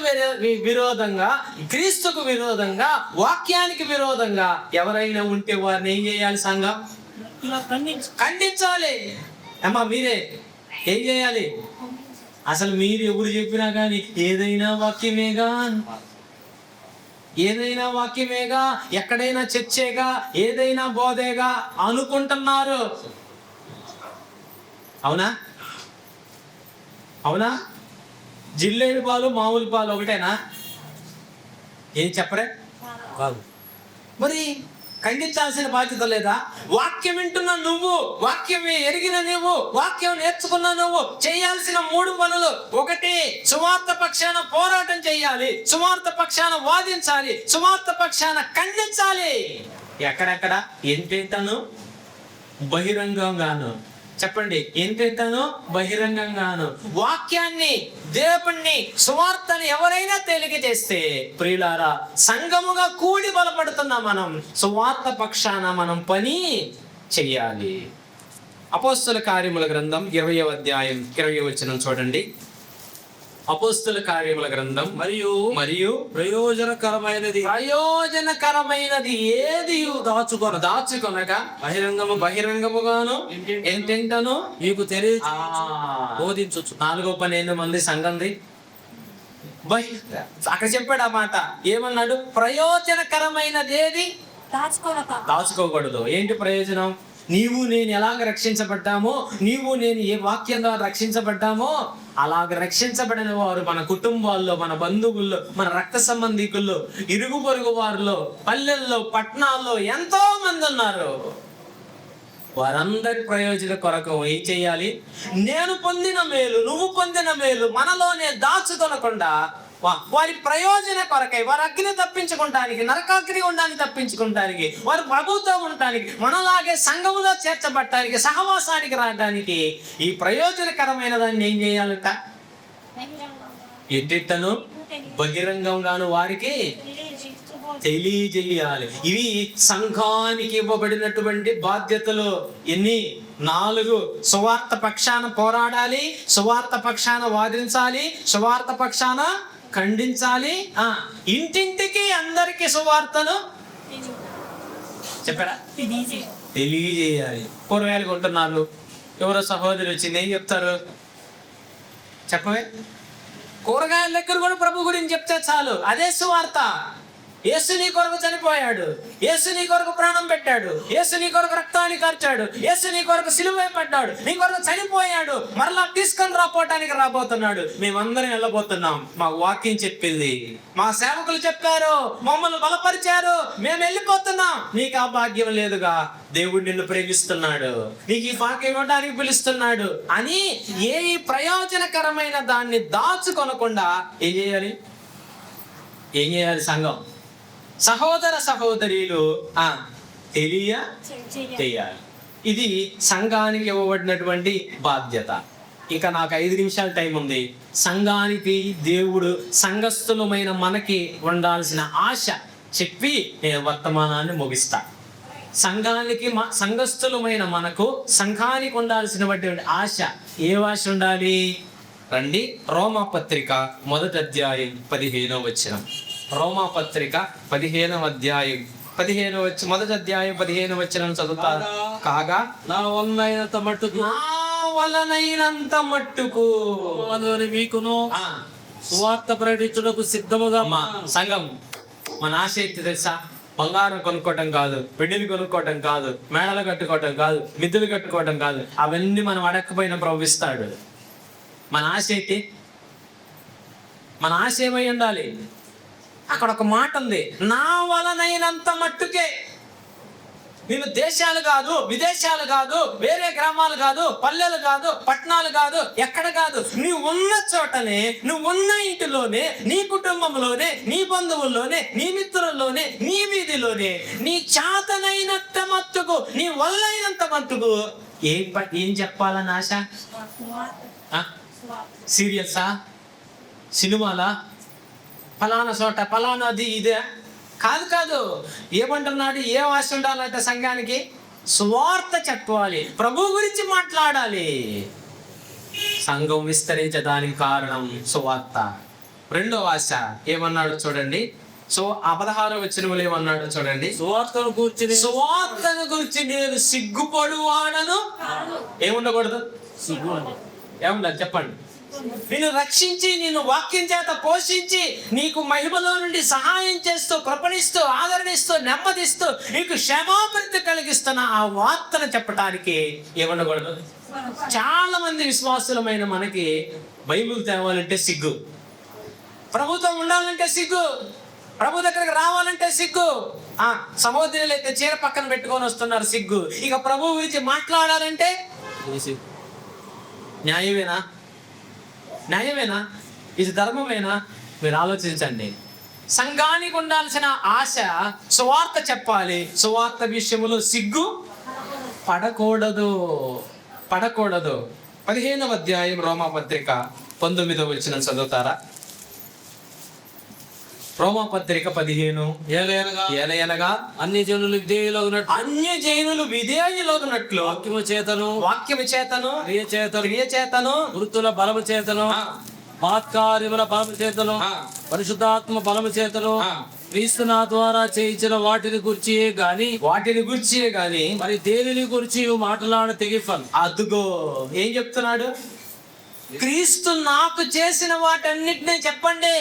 విరోధంగా, క్రీస్తుకు విరోధంగా, వాక్యానికి విరోధంగా ఎవరైనా ఉంటే వారిని ఏం చేయాలి? సంఘం ఖండించాలి. అమ్మా, మీరే ఏం చేయాలి? అసలు మీరు ఎవరు చెప్పినా కానీ ఏదైనా వాక్యమేగా, ఎక్కడైనా చర్చేగా, ఏదైనా బోధేగా అనుకుంటున్నారు. అవునా? జిల్లేడు పాలు మామూలు పాలు ఒకటేనా? ఏం చెప్పరే? మరి ఖండించాల్సిన బాధ్యత లేదా? వాక్యం వింటున్నా నువ్వు, వాక్యం ఎరిగిన నువ్వు, వాక్యం నేర్చుకున్న నువ్వు చేయాల్సిన 3 పనులు. 1 సువార్త పక్షాన పోరాటం చేయాలి, సువార్త పక్షాన వాదించాలి, సువార్త పక్షాన ఖండించాలి. ఎక్కడెక్కడ? ఏంటేంటాను? బహిరంగంగాను. చెప్పండి, ఏంటేంటాను? బహిరంగంగాను. వాక్యాన్ని, దేవుణ్ణి, సువార్తని ఎవరైనా తేలిక చేస్తే ప్రియులారా, సంఘముగా కూడి బలపడుతున్నా మనం సువార్త పక్షాన మనం పని చెయ్యాలి. అపోస్తల కార్యముల గ్రంథం 20వ అధ్యాయం 20వ వచనం చూడండి. అపోస్తల కార్యముల గ్రంథం మరియు ప్రయోజనకరమైనది ఏది దాచుకొనక బహిరంగముగాను ఏంటేంటను మీకు తెలియ బోధించొచ్చు. 4వ పని ఏంది మంది సంఘంది? అక్కడ చెప్పాడు ఆ మాట. ఏమన్నాడు? ప్రయోజనకరమైనది ఏది దాచుకోకూడదు. ఏంటి ప్రయోజనం? నీవు నేను ఎలాగ రక్షించబడ్డామో, నీవు నేను ఏ వాక్యం ద్వారా రక్షించబడ్డామో అలాగ రక్షించబడిన వారు మన కుటుంబాల్లో, మన బంధువుల్లో, మన రక్త సంబంధికుల్లో, ఇరుగు పొరుగు వారిలో, పల్లెల్లో, పట్టణాల్లో ఎంతో మంది ఉన్నారు. వారందరి ప్రయోజన కొరకు ఏం చేయాలి? నేను పొందిన మేలు, నువ్వు పొందిన మేలు మనలోనే దాచుకొనకుండా వారి ప్రయోజన కొరకై, వారి అగ్ని తప్పించుకుంటానికి, నరకాగ్ని ఉండాలని తప్పించుకుంటానికి, వారి ప్రభుత్వం ఉండటానికి, మనలాగే సంఘములో చేర్చబడటానికి, సహవాసానికి రావడానికి ఈ ప్రయోజనకరమైన దాన్ని ఏం చేయాలంట? ఎట్టిట్టను బహిరంగంగాను వారికి తెలియజేయాలి. ఇవి సంఘానికి ఇవ్వబడినటువంటి బాధ్యతలు. ఎన్ని? 4. సువార్త పక్షాన పోరాడాలి, సువార్త పక్షాన వాదించాలి, సువార్త పక్షాన ఖండించాలి, ఇంటింటికి అందరికి సువార్తను చెప్పారా? తెలియజేయాలి. కూరగాయలు కొంటున్నారు, ఎవరో సహోదరి వచ్చింది, ఏం చెప్తారు చెప్పవే? కూరగాయల దగ్గర కూడా ప్రభు గురించి చెప్తే చాలు, అదే సువార్త. యేసు నీ కొరకు చనిపోయాడు, యేసు నీ కొరకు ప్రాణం పెట్టాడు, యేసు నీ కొరకు రక్తాన్ని కార్చాడు, యేసు నీ కొరకు సిలువ పడ్డాడు, నీ కొరకు చనిపోయాడు, మరలా తీసుకొని రాపోవటానికి రాబోతున్నాడు. మేమందరం వెళ్ళబోతున్నాం. మా వాక్యం చెప్పింది, మా సేవకులు చెప్పారు, మమ్మల్ని బలపరిచారు, మేము వెళ్ళిపోతున్నాం. నీకు ఆ భాగ్యం లేదుగా, దేవుడు నిన్ను ప్రేమిస్తున్నాడు, నీకు ఈ వాక్యం ఇవ్వడానికి పిలుస్తున్నాడు అని ఏ ప్రయోజనకరమైన దాన్ని దాచుకొనకుండా ఏం చేయాలి? ఏం చేయాలి? సంఘం, సహోదర సహోదరీలు తెలియాలి. ఇది సంఘానికి ఇవ్వబడినటువంటి బాధ్యత. ఇక నాకు 5 నిమిషాల టైం ఉంది. సంఘానికి దేవుడు సంఘస్థులమైన మనకి ఉండాల్సిన ఆశ చెప్పి నేను వర్తమానాన్ని ముగిస్తా. సంఘానికి సంఘస్థులమైన మనకు సంఘానికి ఉండాల్సినటువంటి ఆశ, ఏ ఆశ ఉండాలి? రండి, రోమాపత్రిక 1వ అధ్యాయం 15వ వచనం. రోమాపత్రిక 15వ అధ్యాయం 1వ అధ్యాయం 15వ వచనం చదువుతా. కాగా నా వలనైనంత మట్టుకు మీకును సువార్త ప్రకటించుటకు సిద్ధముగా. మా సంఘం మన ఆశ ఎత్తి తెలుసా? బంగారం కొనుక్కోవటం కాదు, పెళ్లిని కొనుక్కోవటం కాదు, మేడలు కట్టుకోవటం కాదు, మిద్దెలు కట్టుకోవటం కాదు. అవన్నీ మనం అడగకపోయినా ప్రవహిస్తాడు. మన ఆశ ఏంటి? మన ఆశ ఏమై ఉండాలి? అక్కడ ఒక మాట ఉంది, నా వలనైనంత మట్టుకే. నేను దేశాలు కాదు, విదేశాలు కాదు, వేరే గ్రామాలు కాదు, పల్లెలు కాదు, పట్టణాలు కాదు, ఎక్కడ కాదు, నువ్వు ఉన్న చోటనే, నువ్వు ఉన్న ఇంటిలోనే, నీ కుటుంబంలోనే, నీ బంధువుల్లోనే, నీ మిత్రుల్లోనే, నీ వీధిలోనే, నీ చేతనైనంత మట్టుకు, నీ వల్లైనంత మట్టుకు ఏం చెప్పాలని ఆశ? సీరియల్సా, సినిమాలా, ఫలానా చోట ఫలానాది ఇదే కాదు. ఏమంటున్నాడు? ఏ ఆశ ఉండాలంటే సంఘానికి సువార్త చెప్పాలి, ప్రభు గురించి మాట్లాడాలి. సంఘం విస్తరించడానికి కారణం సువార్త. రెండో ఆశ ఏమన్నాడు చూడండి. సో ఆ 16వ వచనంలో ఏమన్నాడు చూడండి. సువార్తను గురించి నేను సిగ్గుపడువాడను. ఏముండకూడదు? ఏమన్నా చెప్పండి. నిన్ను రక్షించి, నిన్ను వాక్యం చేత పోషించి, నీకు మహిమలో నుండి సహాయం చేస్తూ, కృపణిస్తూ, ఆదరణిస్తూ, నెమ్మదిస్తూ, నీకు క్షమాపణ కలిగిస్తున్న ఆ వార్తను చెప్పడానికి ఏముండకూడదు? చాలా మంది విశ్వాసులమైన మనకి బైబిల్ తేవాలంటే సిగ్గు, ప్రభుత్వం ఉండాలంటే సిగ్గు, ప్రభు దగ్గరకు రావాలంటే సిగ్గు. సహోదరులు అయితే చీర పక్కన పెట్టుకొని వస్తున్నారు, సిగ్గు. ఇక ప్రభు గురించి మాట్లాడాలంటే న్యాయమేనా? ఇది ధర్మమేనా? మీరు ఆలోచించండి. సంఘానికి ఉండాల్సిన ఆశ సువార్త చెప్పాలి, సువార్త విషయంలో సిగ్గు పడకూడదు. 15వ అధ్యాయం రోమాపత్రిక 19వ వచనం చదువుతారా? రోమాపత్రిక 15. ఏలయనగా అన్ని జనులు విధేయులగునట్లు వాక్యము చేతను క్రియ చేతను వృత్తుల బలము చేతను మహత్కార్యముల బలము చేతను పరిశుద్ధాత్మ బలము చేతను క్రీస్తు నా ద్వారా చేయించిన వాటిని గుర్చియే గాని మరి దేనిని గురించి మాట్లాడ తెగిఫల్. అదుగో ఏం చెప్తున్నాడు? క్రీస్తు నాకు చేసిన వాటన్నిటినీ చెప్పండి.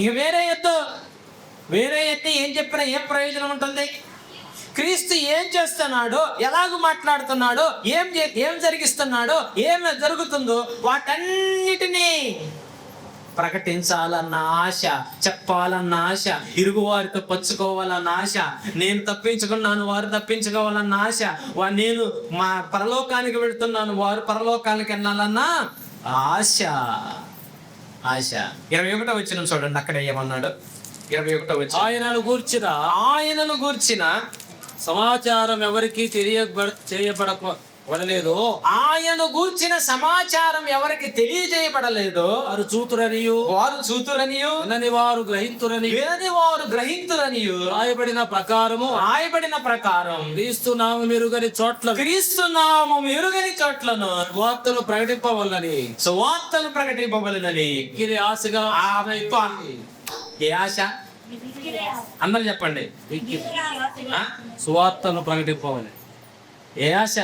ఇక వేరే ఎత్తి ఏం చెప్పినా ఏం ప్రయోజనం ఉంటుంది? క్రీస్తు ఏం చేస్తున్నాడో, ఎలాగ మాట్లాడుతున్నాడో, ఏం జరిగిస్తున్నాడో, ఏం జరుగుతుందో వాటన్నిటినీ ప్రకటించాలన్న ఆశ, చెప్పాలన్న ఆశ, ఇరుగు వారితో పంచుకోవాలన్న ఆశ, నేను తప్పించుకున్నాను వారు తప్పించుకోవాలన్న ఆశ, నేను మా పరలోకానికి వెళుతున్నాను వారు పరలోకానికి వెళ్ళాలన్న ఆశ. 21వ వచనం చూడండి, అక్కడ ఏమన్నాడు? 21వ వచనం. ఆయనను గూర్చిన సమాచారం ఎవరికి చేయబడలేదు. ఆయన గూర్చిన సమాచారం ఎవరికి తెలియజేయబడలేదు. వారు చూతురనియు వినని వారు గ్రహింతురనియు రాయబడిన ప్రకారం క్రీస్తు నామము ఎరుగని చోట్లను సువార్తను ప్రకటింపవలనని ఇది ఆశగా. ఏ ఆశ? అందరు చెప్పండి. ఆ? సువార్తను ప్రకటింపవాలి. ఏ ఆశ?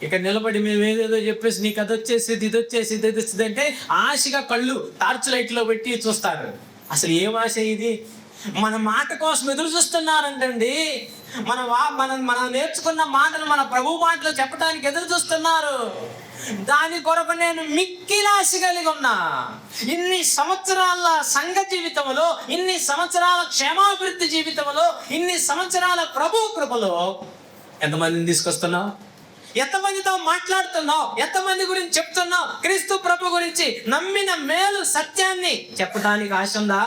ఇక నిలబడి మేము ఏదేదో చెప్పేసి నీకు అది వచ్చేసి ఇది వచ్చేసి ఇది వచ్చింది అంటే ఆశగా కళ్ళు టార్చ్ లైట్ లో పెట్టి చూస్తారు. అసలు ఏం ఆశ ఇది? మన మాట కోసం ఎదురు చూస్తున్నారంటండి. మనం నేర్చుకున్న మాటలు మన ప్రభు మాటలు చెప్పడానికి ఎదురు చూస్తున్నారు. దాని కొరకు నేను మిక్కిలి ఆశ కలిగి ఉన్నా. ఇన్ని సంవత్సరాల సంఘ జీవితంలో, ఇన్ని సంవత్సరాల క్షేమాభివృద్ధి జీవితంలో, ఇన్ని సంవత్సరాల ప్రభు కృపలో ఎంతమందిని తీసుకొస్తున్నావు? ఎంతమందితో మాట్లాడుతున్నావు? ఎంతమంది గురించి చెప్తున్నావు? క్రీస్తు ప్రభు గురించి నమ్మిన మేలు సత్యాన్ని చెప్పడానికి ఆశ ఉందా?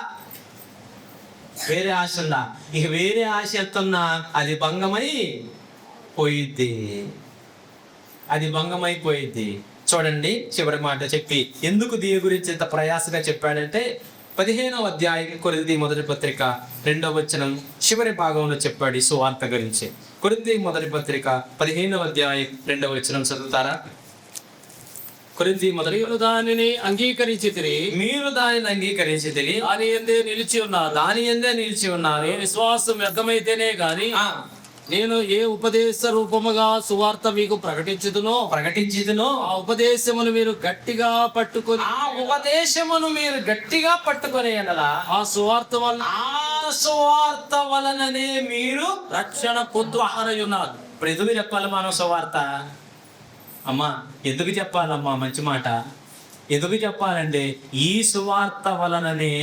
వేరే ఆశ ఉందా? ఇక వేరే ఆశ ఎత్తున్నా అది భంగమై పోయిద్ది. అది భంగమైపోయిద్ది. చూడండి, చివరి మాట చెప్పి ఎందుకు దీని గురించి ఇంత ప్రయాసగా చెప్పాడంటే 15వ అధ్యాయం కొరింథీ మొదటి పత్రిక 2వ వచనం చివరి భాగంలో చెప్పాడు ఈ సువార్త గురించి. కొరింథీ మొదటి పత్రిక 15వ అధ్యాయం 2వ వచనం చదువుతారా? కొరింథీ మొదటి. మీరు దానిని అంగీకరించితిరి, మీరు దానిని అంగీకరించితిరి, దాని యందే నిలిచి ఉన్నారు. దాని యందే నిలిచి ఉన్నారు. ఏ విశ్వాసం వ్యర్థమైతేనే గాని నేను ఏ ఉపదేశ రూపముగా సువార్త మీకు ప్రకటించుదునో ఆ ఉపదేశమును మీరు గట్టిగా పట్టుకొని, ఆ ఉపదేశమును మీరు గట్టిగా పట్టుకొని అనలా ఆ సువార్త వల్ల ఆ సువార్త వలననే మీరు రక్షణ పొందుతున్నారు. ఇప్పుడు ఎందుకు చెప్పాలి మనం సువార్త? అమ్మా ఎందుకు చెప్పాలమ్మా? మంచి మాట. ఎందుకు చెప్పాలంటే ఈ సువార్త వలననే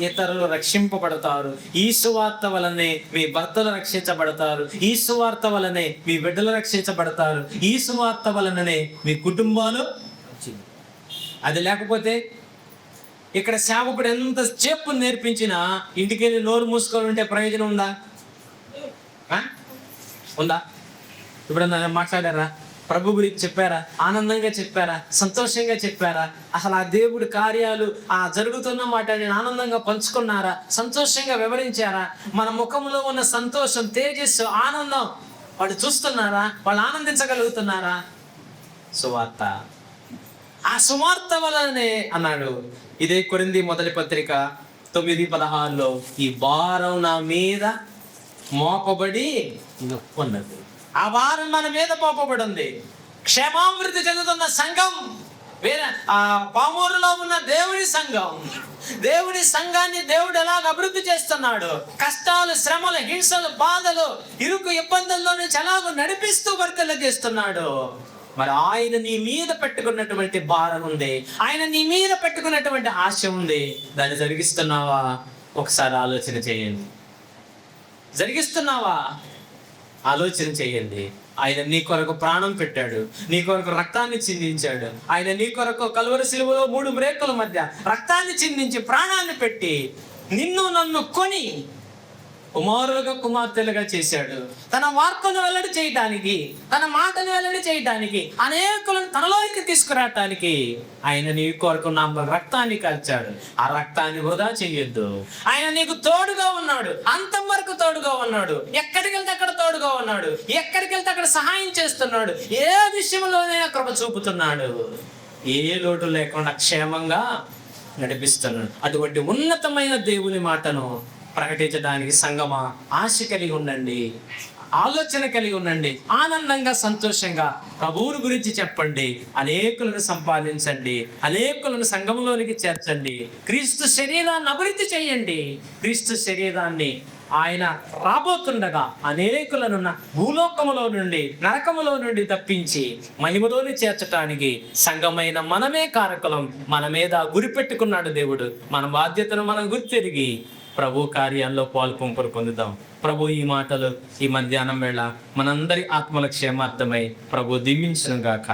ఇతరులు రక్షింపబడతారు. ఈ సువార్త వలనే మీ భర్తలు రక్షించబడతారు. ఈ సువార్త వలనే మీ బిడ్డలు రక్షించబడతారు. ఈ సువార్త వలననే మీ కుటుంబాలు. అది లేకపోతే ఇక్కడ సేవకుడు ఎంత చేపు నేర్పించినా ఇంటికి వెళ్ళి నోరు మూసుకొని ఉంటే ప్రయోజనం ఉందా? ఉందా? ఇప్పుడు మాట్లాడారా? ప్రభు గురించి చెప్పారా? ఆనందంగా చెప్పారా? సంతోషంగా చెప్పారా? అసలు ఆ దేవుడి కార్యాలు జరుగుతున్న మాట నేను ఆనందంగా పంచుకున్నారా? సంతోషంగా వివరించారా? మన ముఖంలో ఉన్న సంతోషం, తేజస్సు, ఆనందం వాళ్ళు చూస్తున్నారా? వాళ్ళు ఆనందించగలుగుతున్నారా? సువార్త. ఆ సువార్త వలనే అన్నాడు. ఇదే కొరింథీ మొదటి పత్రిక 9:16లో ఈ భారం నా మీద మోపబడి ఉన్నది. ఆ భారం మన మీద మోపబడి ఉంది. క్షేమాభివృద్ధి చెందుతున్న సంఘం వేరే పామూరులో ఉన్న దేవుడి సంఘం. దేవుడి సంఘాన్ని దేవుడు ఎలాగ అభివృద్ధి చేస్తున్నాడు? కష్టాలు, శ్రమలు, హింసలు, బాధలు, ఇరుకు ఇబ్బందుల్లో నుంచి ఎలాగో నడిపిస్తూ వర్తలు చేస్తున్నాడు. మరి ఆయన నీ మీద పెట్టుకున్నటువంటి భారం ఉంది. ఆయన నీ మీద పెట్టుకున్నటువంటి ఆశ ఉంది. దాన్ని జరిగిస్తున్నావా? ఒకసారి ఆలోచన చేయండి. జరిగిస్తున్నావా? ఆలోచన చేయండి. ఆయన నీ కొరకు ప్రాణం పెట్టాడు, నీ కొరకు రక్తాన్ని చిందించాడు. ఆయన నీ కొరకు కలువరి శిలువలో 3 మ్రేకుల మధ్య రక్తాన్ని చిందించి ప్రాణాన్ని పెట్టి నిన్ను నన్ను కొని కుమారులుగా కుమార్తెలుగా చేశాడు. తన వార్తను వెల్లడి చేయటానికి, తన మాటను వెల్లడి చేయటానికి, అనేకులను తనలోకి తీసుకురావటానికి ఆయన నీ కొరకు నా రక్తాన్ని కాల్చాడు. ఆ రక్తాన్ని వృధా చెయ్యొద్దు. ఆయన నీకు తోడుగా ఉన్నాడు, అంతం వరకు తోడుగా ఉన్నాడు. ఎక్కడికి వెళ్తే అక్కడ తోడుగా ఉన్నాడు. ఎక్కడికి వెళ్తే అక్కడ సహాయం చేస్తున్నాడు. ఏ విషయంలోనైనా కృప చూపుతున్నాడు. ఏ లోటు లేకుండా క్షేమంగా నడిపిస్తున్నాడు. అటువంటి ఉన్నతమైన దేవుని మాటను ప్రకటించడానికి సంగమా ఆశ కలిగి ఉండండి, ఆలోచన కలిగి ఉండండి. ఆనందంగా, సంతోషంగా ప్రభువుని గురించి చెప్పండి. అనేకులను సంపాదించండి, అనేకులను సంఘంలోనికి చేర్చండి. క్రీస్తు శరీరాన్ని అభివృద్ధి చేయండి. క్రీస్తు శరీరాన్ని ఆయన రాబోతుండగా అనేకులను భూలోకములో నుండి, నరకములో నుండి తప్పించి మహిమలోని చేర్చడానికి సంఘమైన మనమే కారకులం. మన మీద గురి పెట్టుకున్నాడు దేవుడు. మన బాధ్యతను మనం గుర్తెరిగి ప్రభు కార్యాల్లో పాల్పొంపులు పొందుతాం. ప్రభు ఈ మాటలు ఈ మధ్యాహ్నం వేళ మనందరి ఆత్మల క్షేమార్థమై ప్రభు దీవించును గాక.